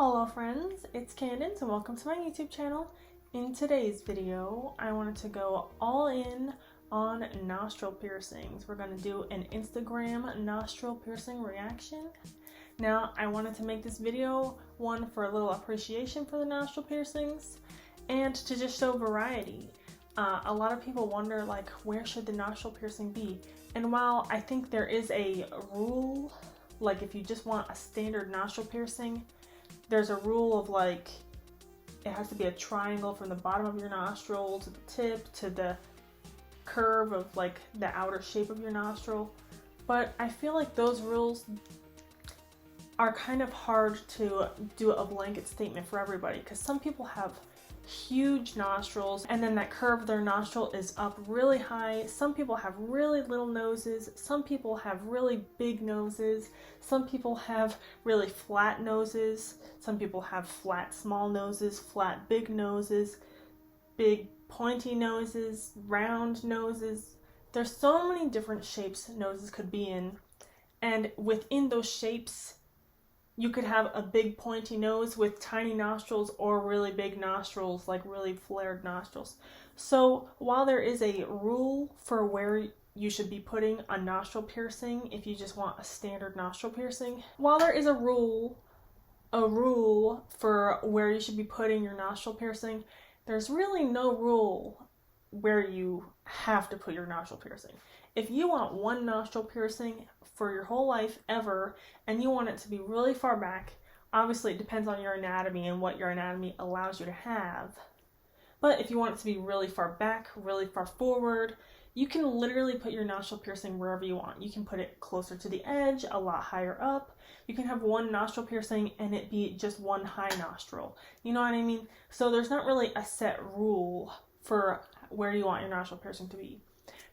Hello friends, it's Candence and welcome to my YouTube channel. In today's video, I wanted to go all in on nostril piercings. We're going to do an Instagram nostril piercing reaction. Now, I wanted to make this video one for a little appreciation for the nostril piercings and to just show variety. A lot of people wonder, like, where should the nostril piercing be? And while I think there is a rule, like if you just want a standard nostril piercing, there's a rule of like, it has to be a triangle from the bottom of your nostril to the tip to the curve of like the outer shape of your nostril. But I feel like those rules are kind of hard to do a blanket statement for everybody, because some people have huge nostrils and then that curve of their nostril is up really high. Some people have really little noses. Some people have really big noses. Some people have really flat noses. Some people have flat small noses, flat big noses, big pointy noses, round noses. There's so many different shapes noses could be in, and within those shapes you could have a big pointy nose with tiny nostrils or really big nostrils, like really flared nostrils. So while there is a rule for where you should be putting a nostril piercing if you just want a standard nostril piercing, while there is a rule for where you should be putting your nostril piercing, there's really no rule where you have to put your nostril piercing. If you want one nostril piercing for your whole life ever, and you want it to be really far back, obviously it depends on your anatomy and what your anatomy allows you to have. But if you want it to be really far back, really far forward, you can literally put your nostril piercing wherever you want. You can put it closer to the edge, a lot higher up. You can have one nostril piercing and it be just one high nostril. You know what I mean? So there's not really a set rule for where you want your nostril piercing to be.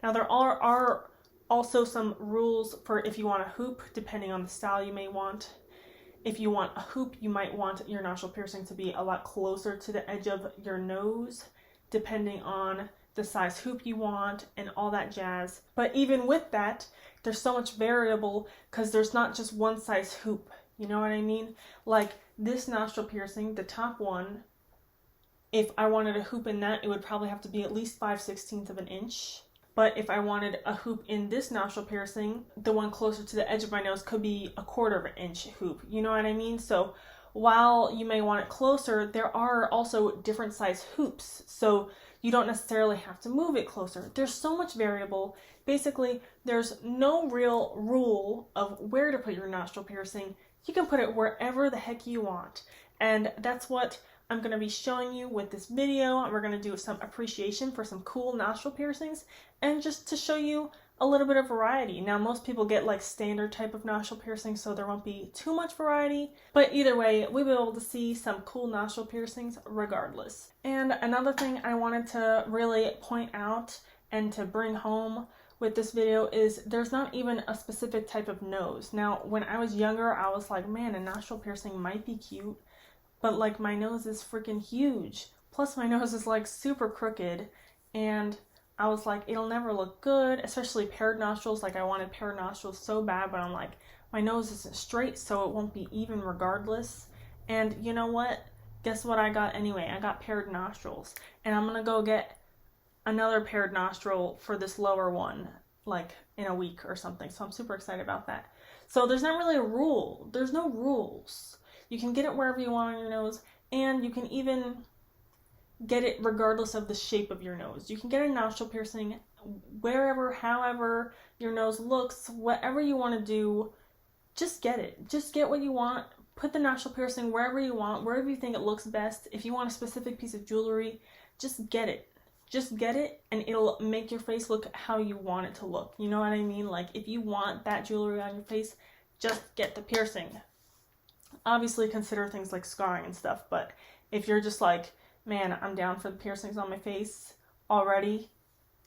Now there are also some rules for if you want a hoop, depending on the style you may want. If you want a hoop, you might want your nostril piercing to be a lot closer to the edge of your nose, depending on the size hoop you want and all that jazz. But even with that, there's so much variable because there's not just one size hoop. You know what I mean? Like this nostril piercing, the top one, if I wanted a hoop in that, it would probably have to be at least 5/16 of an inch. But if I wanted a hoop in this nostril piercing, the one closer to the edge of my nose could be 1/4 of an inch hoop. You know what I mean? So while you may want it closer, there are also different size hoops. So you don't necessarily have to move it closer. There's so much variable. Basically, there's no real rule of where to put your nostril piercing. You can put it wherever the heck you want. And that's what I'm going to be showing you with this video. We're going to do some appreciation for some cool nostril piercings and just to show you a little bit of variety. Now, most people get like standard type of nostril piercings, so there won't be too much variety, but either way, we'll be able to see some cool nostril piercings regardless. And another thing I wanted to really point out and to bring home with this video is there's not even a specific type of nose. Now, when I was younger, I was like, man, a nostril piercing might be cute, but like my nose is freaking huge. Plus my nose is like super crooked, and I was like, it'll never look good, especially paired nostrils. Like I wanted paired nostrils so bad, but I'm like, my nose isn't straight, so it won't be even regardless. And you know what? Guess what I got anyway? I got paired nostrils, and I'm gonna go get another paired nostril for this lower one, like in a week or something. So I'm super excited about that. So there's not really a rule. There's no rules. You can get it wherever you want on your nose, and you can even get it regardless of the shape of your nose. You can get a nostril piercing wherever, however your nose looks, whatever you want to do, just get it. Just get what you want. Put the nostril piercing wherever you want, wherever you think it looks best. If you want a specific piece of jewelry, just get it. Just get it, and it'll make your face look how you want it to look. You know what I mean? Like if you want that jewelry on your face, just get the piercing. Obviously consider things like scarring and stuff, but if you're just like, man, I'm down for the piercings on my face already,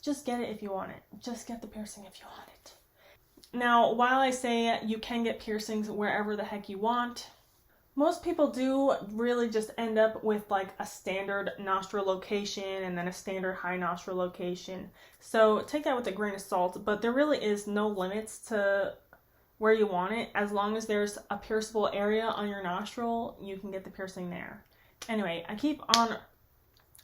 just get it if you want it. Just get the piercing if you want it. Now, while I say you can get piercings wherever the heck you want, most people do really just end up with like a standard nostril location and then a standard high nostril location. So take that with a grain of salt, but there really is no limits to where you want it. As long as there's a pierceable area on your nostril, you can get the piercing there. Anyway, I keep on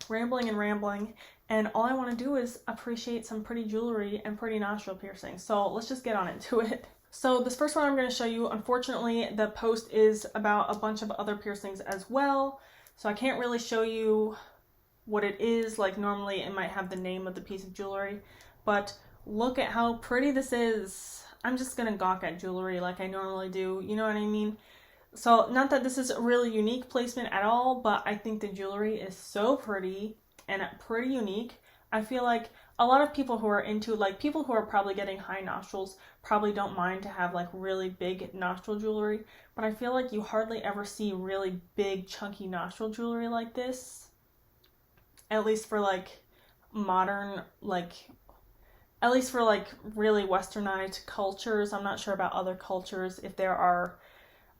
rambling, and all I want to do is appreciate some pretty jewelry and pretty nostril piercings. So let's just get on into it. So this first one I'm going to show you, unfortunately, the post is about a bunch of other piercings as well. So I can't really show you what it is. Like normally it might have the name of the piece of jewelry, but look at how pretty this is. I'm just going to gawk at jewelry like I normally do. You know what I mean? So not that this is a really unique placement at all, but I think the jewelry is so pretty and pretty unique. I feel like a lot of people who are into, like people who are probably getting high nostrils probably don't mind to have like really big nostril jewelry, but I feel like you hardly ever see really big chunky nostril jewelry like this. At least for like modern, like at least for like really westernized cultures. I'm not sure about other cultures if there are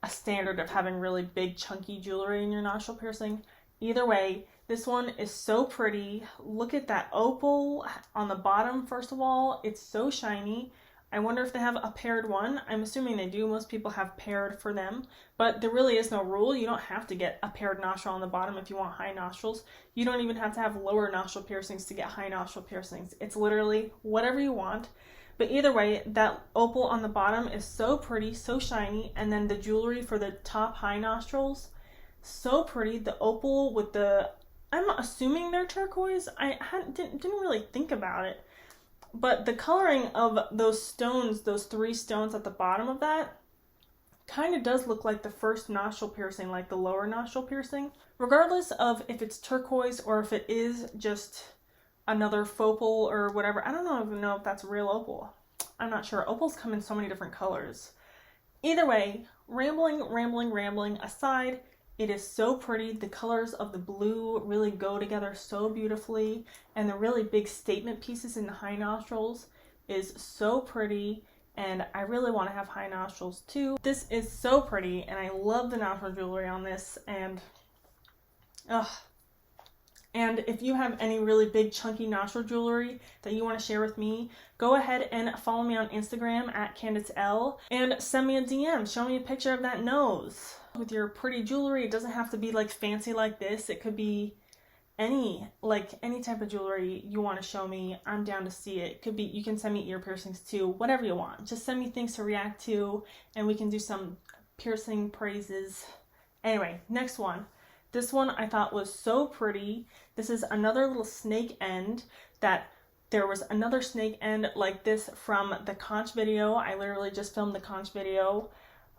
a standard of having really big chunky jewelry in your nostril piercing. Either way, this one is so pretty. Look at that opal on the bottom, first of all. It's so shiny. I wonder if they have a paired one. I'm assuming they do. Most people have paired for them, but there really is no rule. You don't have to get a paired nostril on the bottom if you want high nostrils. You don't even have to have lower nostril piercings to get high nostril piercings. It's literally whatever you want. But either way, that opal on the bottom is so pretty, so shiny, and then the jewelry for the top high nostrils, so pretty. The opal with the, I'm assuming they're turquoise. I didn't really think about it. But the coloring of those stones, those 3 stones at the bottom of that, kind of does look like the first nostril piercing, like the lower nostril piercing. Regardless of if it's turquoise or if it is just another fopal or whatever. I don't even know if that's real opal. I'm not sure. Opals come in so many different colors. Either way, rambling aside, it is so pretty. The colors of the blue really go together so beautifully, and the really big statement pieces in the high nostrils is so pretty, and I really want to have high nostrils too. This is so pretty, and I love the nostril jewelry on this, and and if you have any really big chunky nostril jewelry that you want to share with me, go ahead and follow me on Instagram at Candence and send me a DM. Show me a picture of that nose with your pretty jewelry. It doesn't have to be like fancy like this. It could be any type of jewelry you want to show me. I'm down to see it. It could be, you can send me ear piercings too, whatever you want. Just send me things to react to and we can do some piercing praises. Anyway, next one. This one I thought was so pretty. This is another little snake end that there was another snake end like this from the conch video. I literally just filmed the conch video,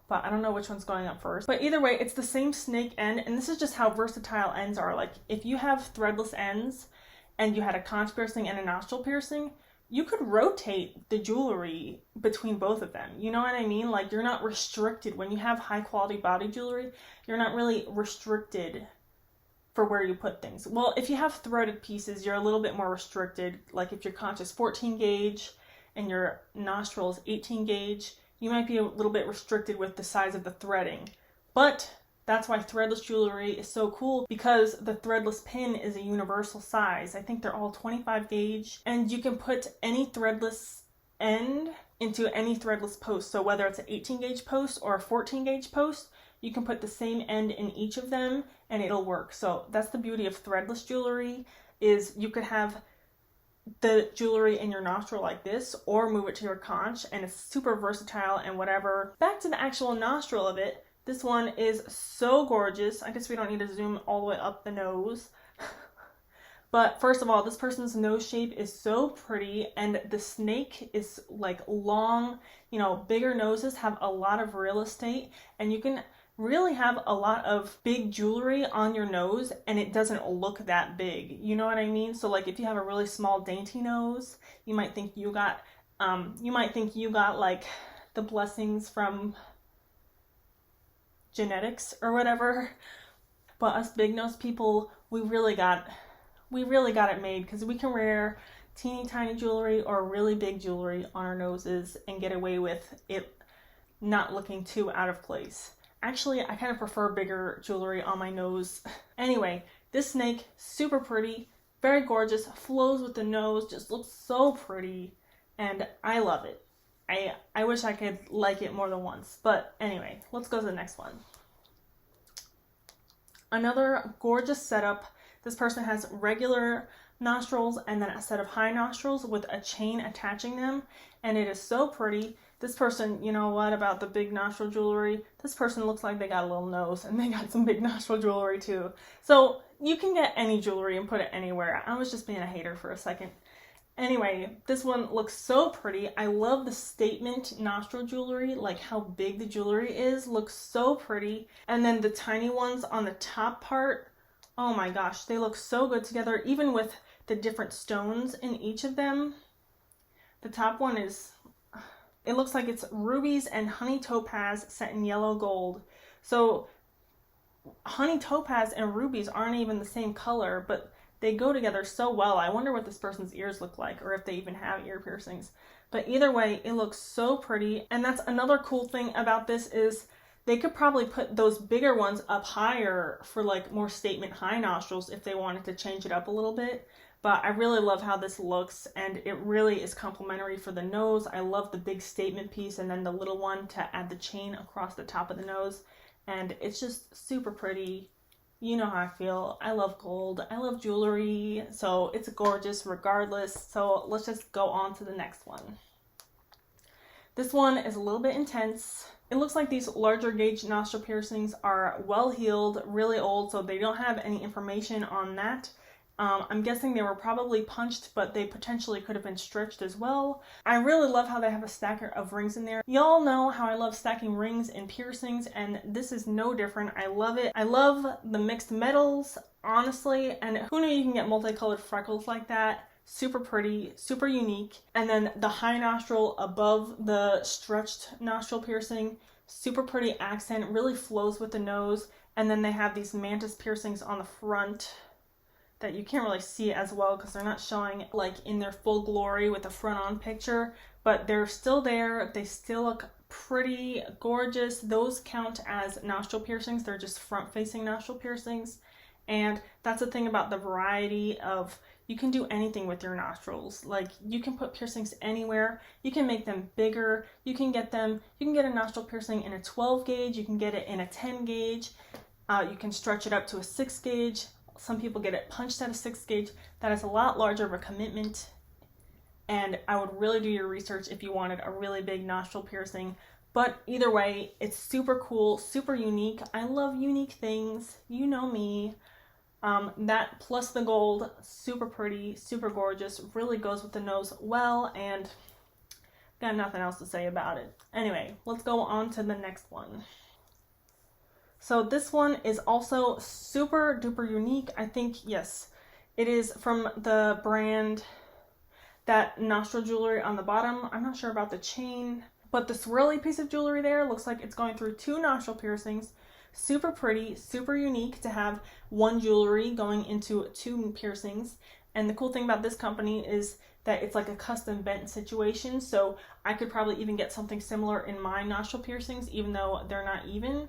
but I don't know which one's going up first. But either way, it's the same snake end, and this is just how versatile ends are. Like if you have threadless ends and you had a conch piercing and a nostril piercing, you could rotate the jewelry between both of them. You know what I mean? Like you're not restricted. When you have high quality body jewelry, you're not really restricted for where you put things. Well, if you have threaded pieces, you're a little bit more restricted. Like if your conch is 14 gauge and your nostril is 18 gauge, you might be a little bit restricted with the size of the threading. But that's why threadless jewelry is so cool, because the threadless pin is a universal size. I think they're all 25 gauge, and you can put any threadless end into any threadless post. So whether it's an 18 gauge post or a 14 gauge post, you can put the same end in each of them and it'll work. So that's the beauty of threadless jewelry, is you could have the jewelry in your nostril like this or move it to your conch, and it's super versatile and whatever. Back to the actual nostril of it. This one is so gorgeous. I guess we don't need to zoom all the way up the nose. But first of all, this person's nose shape is so pretty, and the snake is like long, bigger noses have a lot of real estate, and you can really have a lot of big jewelry on your nose and it doesn't look that big. You know what I mean? So like if you have a really small dainty nose, you might think you got like the blessings from genetics or whatever. But us big nose people, we really got it made, because we can wear teeny tiny jewelry or really big jewelry on our noses and get away with it not looking too out of place. Actually, I kind of prefer bigger jewelry on my nose. Anyway, this snake, super pretty, very gorgeous, flows with the nose, just looks so pretty, and I love it. I wish I could like it more than once. But anyway, let's go to the next one. Another gorgeous setup. This person has regular nostrils and then a set of high nostrils with a chain attaching them, and it is so pretty. This person, you know what about the big nostril jewelry? This person looks like they got a little nose and they got some big nostril jewelry too. So you can get any jewelry and put it anywhere. I was just being a hater for a second. Anyway, this one looks so pretty. I love the statement nostril jewelry, like how big the jewelry is, looks so pretty. And then the tiny ones on the top part, oh my gosh, they look so good together, even with the different stones in each of them. The top one is, it looks like it's rubies and honey topaz set in yellow gold. So honey topaz and rubies aren't even the same color, but they go together so well. I wonder what this person's ears look like, or if they even have ear piercings. But either way, it looks so pretty. And that's another cool thing about this is they could probably put those bigger ones up higher for like more statement high nostrils if they wanted to change it up a little bit. But I really love how this looks, and it really is complimentary for the nose. I love the big statement piece and then the little one to add the chain across the top of the nose. And it's just super pretty. You know how I feel. I love gold. I love jewelry. So it's gorgeous regardless. So let's just go on to the next one. This one is a little bit intense. It looks like these larger gauge nostril piercings are well healed, really old, so they don't have any information on that. I'm guessing they were probably punched, but they potentially could have been stretched as well. I really love how they have a stack of rings in there. Y'all know how I love stacking rings and piercings, and this is no different. I love it. I love the mixed metals, honestly, and who knew you can get multicolored freckles like that? Super pretty, super unique. And then the high nostril above the stretched nostril piercing, super pretty accent, really flows with the nose. And then they have these mantis piercings on the front that you can't really see as well because they're not showing like in their full glory with the front on picture, but they're still there. They still look pretty gorgeous. Those count as nostril piercings. They're just front facing nostril piercings. And that's the thing about the variety of, you can do anything with your nostrils. Like you can put piercings anywhere. You can make them bigger. You can get a nostril piercing in a 12 gauge. You can get it in a 10 gauge. You can stretch it up to a 6 gauge. Some people get it punched at a 6 gauge. That is a lot larger of a commitment. And I would really do your research if you wanted a really big nostril piercing. But either way, it's super cool, super unique. I love unique things. You know me. That plus the gold, super pretty, super gorgeous, really goes with the nose well, and got nothing else to say about it. Anyway, let's go on to the next one. So this one is also super duper unique. I think, yes, it is from the brand, that nostril jewelry on the bottom. I'm not sure about the chain, but the swirly piece of jewelry there looks like it's going through 2 nostril piercings. Super pretty, super unique to have one jewelry going into 2 piercings. And the cool thing about this company is that it's like a custom bent situation. So I could probably even get something similar in my nostril piercings, even though they're not even.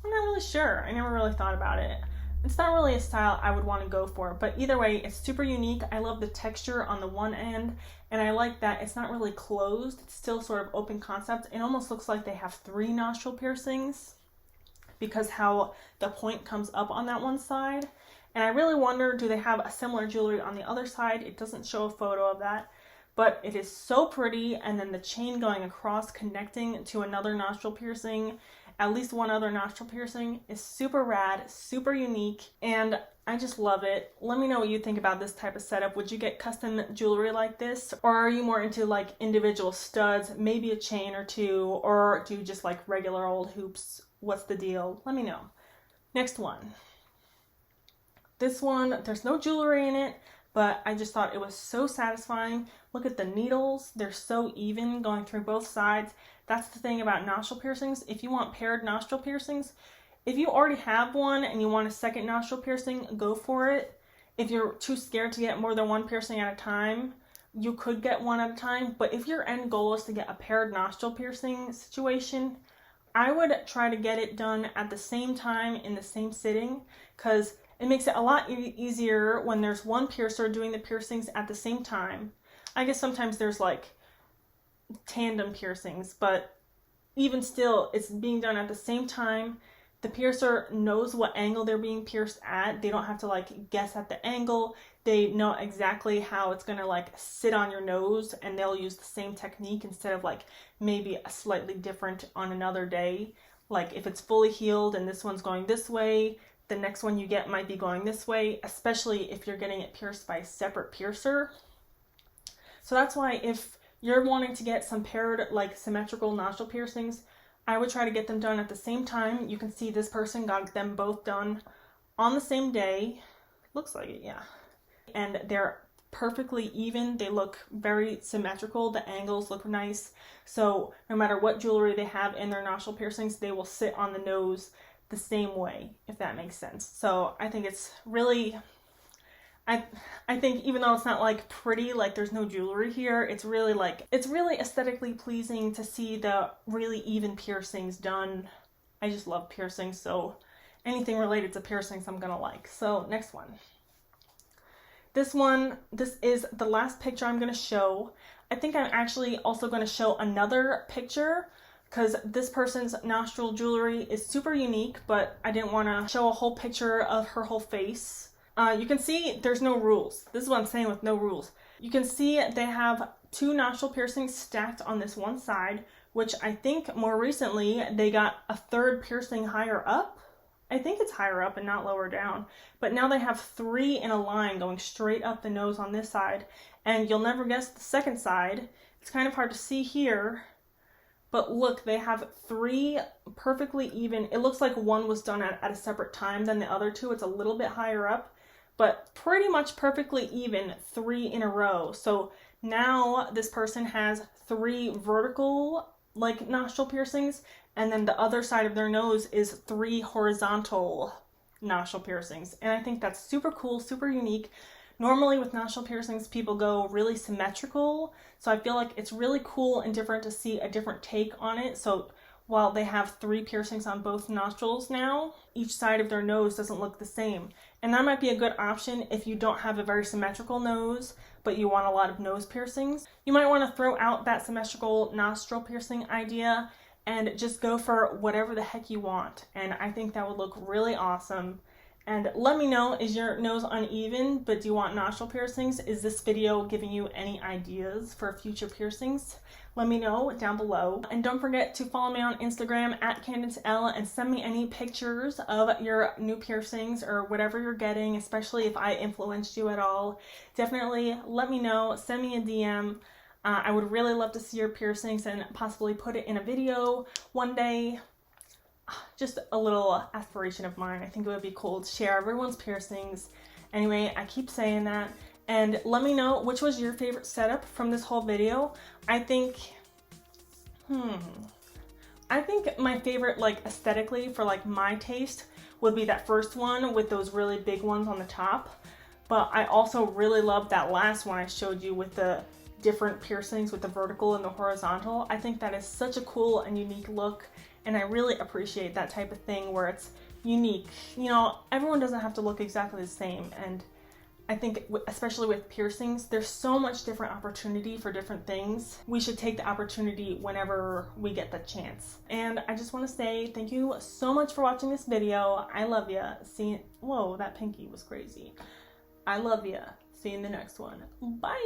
I'm not really sure. I never really thought about it. It's not really a style I would want to go for, but either way, it's super unique. I love the texture on the one end, and I like that it's not really closed. It's still sort of open concept. It almost looks like they have 3 nostril piercings because how the point comes up on that one side. And I really wonder, do they have a similar jewelry on the other side? It doesn't show a photo of that, but it is so pretty. And then the chain going across, connecting to another nostril piercing, at least one other nostril piercing, is super rad, super unique, and I just love it. Let me know what you think about this type of setup. Would you get custom jewelry like this? Or are you more into like individual studs, maybe a chain or 2, or do you just like regular old hoops? What's the deal? Let me know. Next one. This one, there's no jewelry in it, but I just thought it was so satisfying. Look at the needles. They're so even going through both sides. That's the thing about nostril piercings. If you want paired nostril piercings, if you already have one and you want a second nostril piercing, go for it. If you're too scared to get more than 1 piercing at a time, you could get 1 at a time. But if your end goal is to get a paired nostril piercing situation, I would try to get it done at the same time in the same sitting, because it makes it a lot easier when there's one piercer doing the piercings at the same time. I guess sometimes there's like tandem piercings, but even still, it's being done at the same time. The piercer knows what angle they're being pierced at. They don't have to like guess at the angle. They know exactly how it's gonna like sit on your nose, and they'll use the same technique instead of like maybe a slightly different on another day. Like if it's fully healed and this one's going this way, the next one you get might be going this way, especially if you're getting it pierced by a separate piercer. So that's why if you're wanting to get some paired like symmetrical nostril piercings, I would try to get them done at the same time. You can see this person got them both done on the same day. Looks like it, yeah. And they're perfectly even. They look very symmetrical. The angles look nice. So no matter what jewelry they have in their nostril piercings, they will sit on the nose the same way, if that makes sense. So I think it's really, I think even though it's not like pretty, like there's no jewelry here, it's really aesthetically pleasing to see the really even piercings done. I just love piercings, so anything related to piercings I'm gonna like. So next one. This is the last picture I'm gonna show. I think I'm actually also gonna show another picture because this person's nostril jewelry is super unique, but I didn't want to show a whole picture of her whole face. You can see there's no rules. This is what I'm saying with no rules. You can see they have 2 nostril piercings stacked on this one side, which I think more recently they got a 3rd piercing higher up. I think it's higher up and not lower down. But now they have 3 in a line going straight up the nose on this side. And you'll never guess the second side. It's kind of hard to see here. But look, they have 3 perfectly even. It looks like one was done at a separate time than the other 2. It's a little bit higher up, but pretty much perfectly even 3 in a row. So now this person has 3 vertical like nostril piercings, and then the other side of their nose is 3 horizontal nostril piercings. And I think that's super cool, super unique. Normally with nostril piercings, people go really symmetrical. So I feel like it's really cool and different to see a different take on it. So while they have 3 piercings on both nostrils now, each side of their nose doesn't look the same. And that might be a good option if you don't have a very symmetrical nose, but you want a lot of nose piercings. You might want to throw out that symmetrical nostril piercing idea and just go for whatever the heck you want. And I think that would look really awesome. And let me know, is your nose uneven, but do you want nostril piercings? Is this video giving you any ideas for future piercings? Let me know down below. And don't forget to follow me on Instagram at Candence and send me any pictures of your new piercings or whatever you're getting, especially if I influenced you at all. Definitely let me know, send me a DM. I would really love to see your piercings and possibly put it in a video one day. Just a little aspiration of mine. I think it would be cool to share everyone's piercings. Anyway, I keep saying that. And let me know which was your favorite setup from this whole video. I think my favorite, like aesthetically for like my taste, would be that first one with those really big ones on the top. But I also really love that last one I showed you with the different piercings with the vertical and the horizontal. I think that is such a cool and unique look. And I really appreciate that type of thing where it's unique. You know, everyone doesn't have to look exactly the same. And I think, especially with piercings, there's so much different opportunity for different things. We should take the opportunity whenever we get the chance. And I just want to say thank you so much for watching this video. I love ya. Whoa, that pinky was crazy. I love ya. See you in the next one. Bye.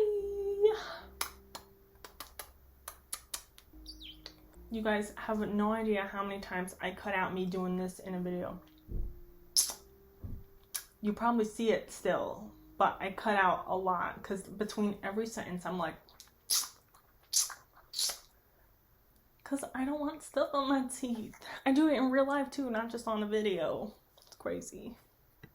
You guys have no idea how many times I cut out me doing this in a video. You probably see it still, but I cut out a lot because between every sentence I'm like, because I don't want stuff on my teeth. I do it in real life too, not just on a video. It's crazy.